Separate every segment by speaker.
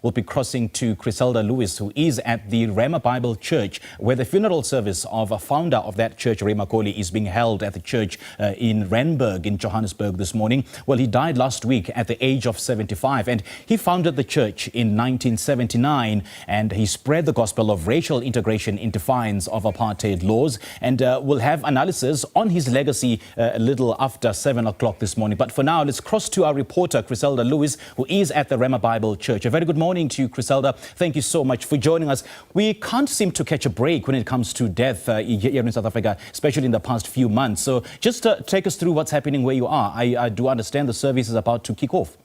Speaker 1: We'll be crossing to Chriselda Lewis, who is at the Rhema Bible Church, where the funeral service of a founder of that church, McCauley, is being held at the church in Randburg in Johannesburg this morning. Well, he died last week at the age of 75, and he founded the church in 1979, and he spread the gospel of racial integration in defiance of apartheid laws. And we'll have analysis on his legacy a little after 7 o'clock this morning. But for now, let's cross to our reporter, Chriselda Lewis, who is at the Rhema Bible Church. A very good morning to you, Chriselda. Thank you so much for joining us. We can't seem to catch a break when it comes to death here in South Africa, especially in the past few months. So just take us through what's happening where you are. I do understand the service is about to kick off.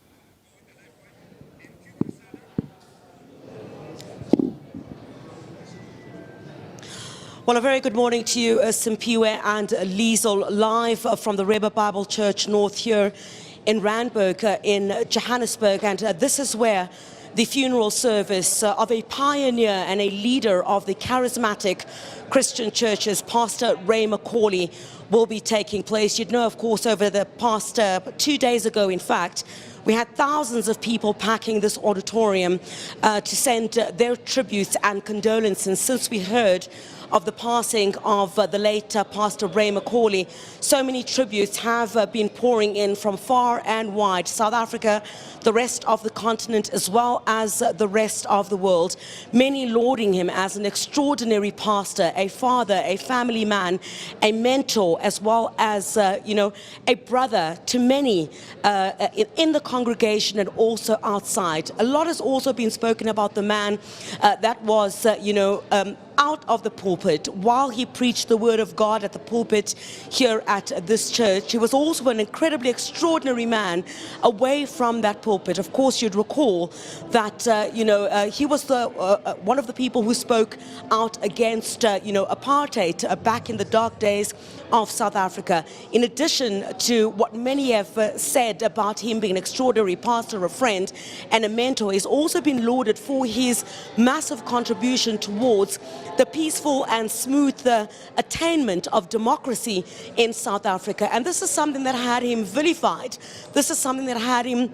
Speaker 2: Well, a very good morning to you, Simpiwe and Liesel, live from the Rhema Bible Church North here in Randburg in Johannesburg. And this is where the funeral service of a pioneer and a leader of the charismatic Christian churches, Pastor Ray McCauley, will be taking place. You'd know, of course, over the past 2 days ago, in fact, we had thousands of people packing this auditorium to send their tributes and condolences since we heard of the passing of the late Pastor Ray McCauley. So many tributes have been pouring in from far and wide, South Africa, the rest of the continent, as well as the rest of the world. Many lauding him as an extraordinary pastor, a father, a family man, a mentor, as well as, a brother to many in the congregation and also outside. A lot has also been spoken about the man that was, out of the pulpit while he preached the word of God at the pulpit here at this church. He was also an incredibly extraordinary man away from that pulpit. Of course, you'd recall that, he was one of the people who spoke out against, apartheid back in the dark days of South Africa. In addition to what many have said about him being an extraordinary pastor, a friend, and a mentor, he's also been lauded for his massive contribution towards the peaceful and smooth attainment of democracy in South Africa. And this is something that had him vilified. This is something that had him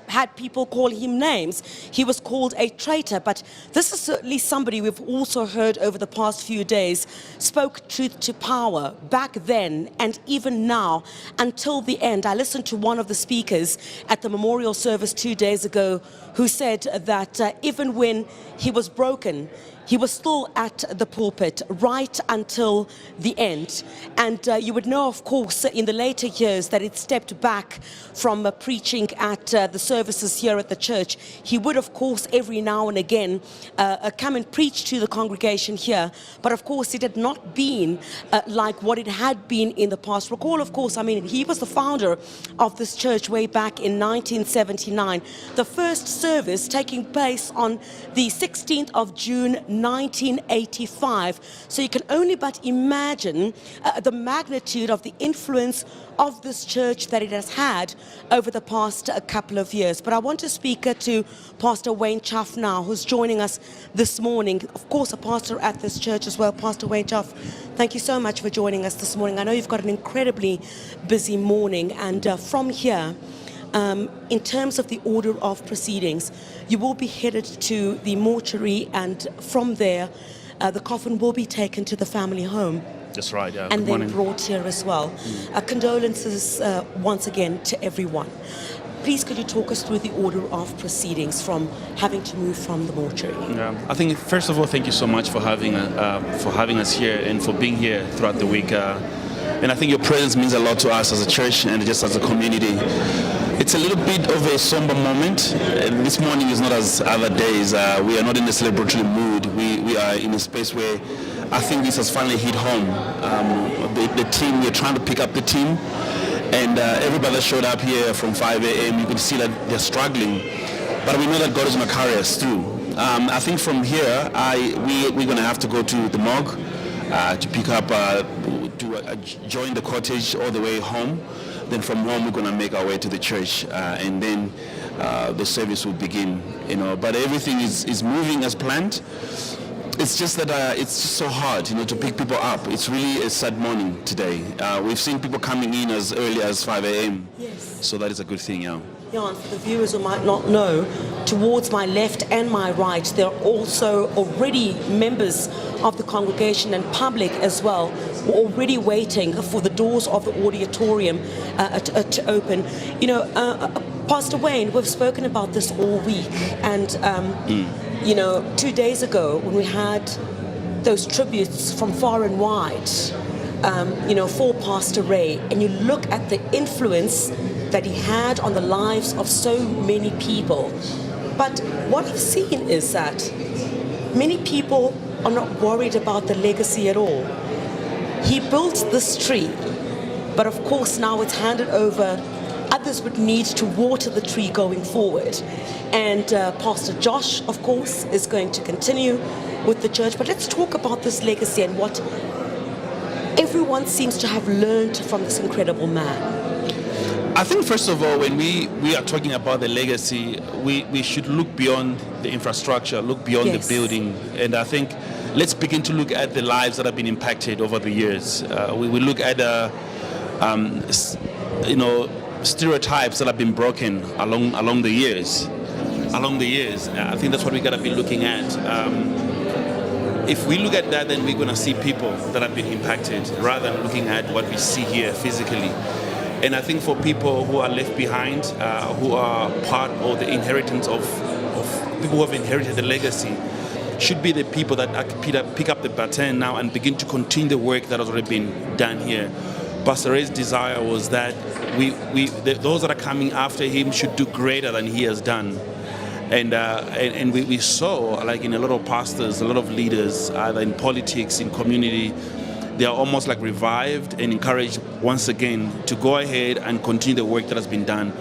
Speaker 2: had people call him names. He was called a traitor, but this is certainly somebody we've also heard over the past few days spoke truth to power back then and even now until the end. I listened to one of the speakers at the memorial service 2 days ago who said that even when he was broken, he was still at the pulpit right until the end. And you would know, of course, in the later years that it stepped back from preaching at the services here at the church. He would, of course, every now and again come and preach to the congregation here. But, of course, it had not been like what it had been in the past. Recall, of course, he was the founder of this church way back in 1979. The first service taking place on the 16th of June, 1985. So you can only but imagine the magnitude of the influence of this church that it has had over the past couple of years. But I want to speak to Pastor Wayne Chuff now, who's joining us this morning. Of course, a pastor at this church as well. Pastor Wayne Chuff, thank you so much for joining us this morning. I know you've got an incredibly busy morning, and from here, in terms of the order of proceedings, you will be headed to the mortuary, and from there, the coffin will be taken to the family home.
Speaker 3: That's right, yeah.
Speaker 2: And then brought here as well. Condolences once again to everyone. Please, could you talk us through the order of proceedings from having to move from the mortuary?
Speaker 3: Yeah, I think first of all, thank you so much for having us here and for being here throughout the week. And I think your presence means a lot to us as a church and just as a community. It's a little bit of a somber moment. This morning is not as other days. We are not in a celebratory mood. We are in a space where I think this has finally hit home. The team, we're trying to pick up the team. And everybody that showed up here from 5 a.m., you could see that they're struggling. But we know that God is going to carry us through. I think from here, we're going to have to go to the morgue to pick up, to join the cottage all the way home. Then from home, we're going to make our way to the church, and then the service will begin. But everything is moving as planned. It's just that it's just so hard, to pick people up. It's really a sad morning today. We've seen people coming in as early as 5 a.m.
Speaker 2: Yes.
Speaker 3: So that is a good thing, yeah.
Speaker 2: Yeah, and for the viewers who might not know, towards my left and my right, there are also already members of the congregation and public as well, who are already waiting for the doors of the auditorium to open. You know, Pastor Wayne, we've spoken about this all week, and you know, 2 days ago when we had those tributes from far and wide, you know, for Pastor Ray, and you look at the influence that he had on the lives of so many people. But what I've seen is that many people are not worried about the legacy at all. He built this tree, but of course now it's handed over. Others would need to water the tree going forward. And Pastor Josh, of course, is going to continue with the church. But let's talk about this legacy and what everyone seems to have learned from this incredible man.
Speaker 3: I think, first of all, when we are talking about the legacy, we should look beyond the infrastructure, look beyond the building. And I think let's begin to look at the lives that have been impacted over the years. We look at, you know, stereotypes that have been broken along the years. I think that's what we got to be looking at. If we look at that, then we're going to see people that have been impacted rather than looking at what we see here physically. And I think for people who are left behind, who are part of the inheritance of people who have inherited the legacy, should be the people that pick up the baton now and begin to continue the work that has already been done here. Pastor Ray's desire was that those that are coming after him should do greater than he has done. And we saw, like in a lot of pastors, a lot of leaders, either in politics, in community, they are almost like revived and encouraged once again to go ahead and continue the work that has been done,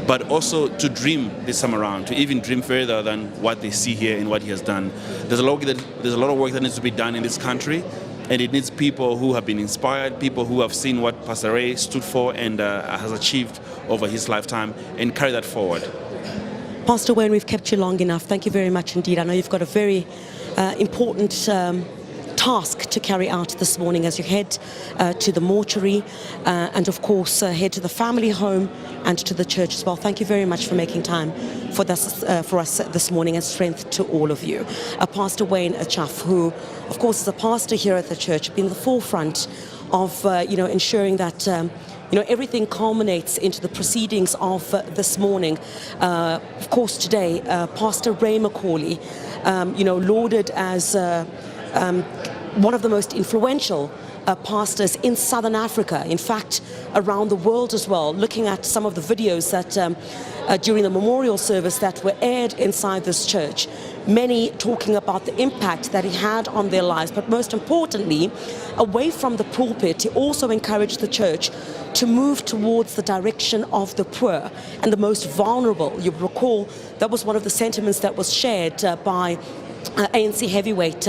Speaker 3: but also to dream this time around, to even dream further than what they see here and what he has done. There's a lot of work that needs to be done in this country, and it needs people who have been inspired, people who have seen what Pastor Ray stood for and has achieved over his lifetime, and carry that forward.
Speaker 2: Pastor Wayne, we've kept you long enough. Thank you very much indeed. I know you've got a very important task to carry out this morning as you head to the mortuary and of course head to the family home and to the church as well. Thank you very much for making time for us this morning, and strength to all of you. Pastor Wayne Achaff, who of course is a pastor here at the church, been in the forefront of ensuring that everything culminates into the proceedings of this morning. Of course today, Pastor Ray McCauley, lauded as one of the most influential pastors in Southern Africa, in fact around the world as well, looking at some of the videos that during the memorial service that were aired inside this church, many talking about the impact that he had on their lives, but most importantly, away from the pulpit, he also encouraged the church to move towards the direction of the poor and the most vulnerable. You recall that was one of the sentiments that was shared by ANC heavyweight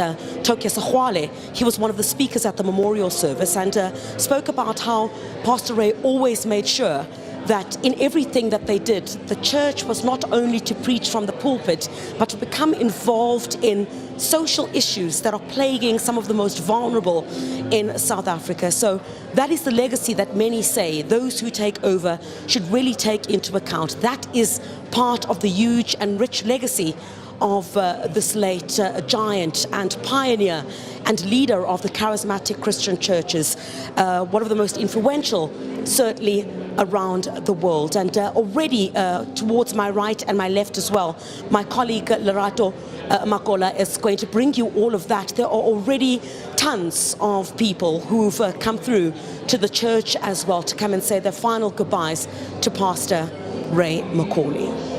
Speaker 2: Tokia Sahwale. He was one of the speakers at the memorial service and spoke about how Pastor Ray always made sure that in everything that they did, the church was not only to preach from the pulpit, but to become involved in social issues that are plaguing some of the most vulnerable in South Africa. So that is the legacy that many say those who take over should really take into account. That is part of the huge and rich legacy of this late giant and pioneer and leader of the charismatic Christian churches, one of the most influential certainly around the world. And already towards my right and my left as well, my colleague Lerato Makola is going to bring you all of that. There are already tons of people who've come through to the church as well to come and say their final goodbyes to Pastor Ray McCauley.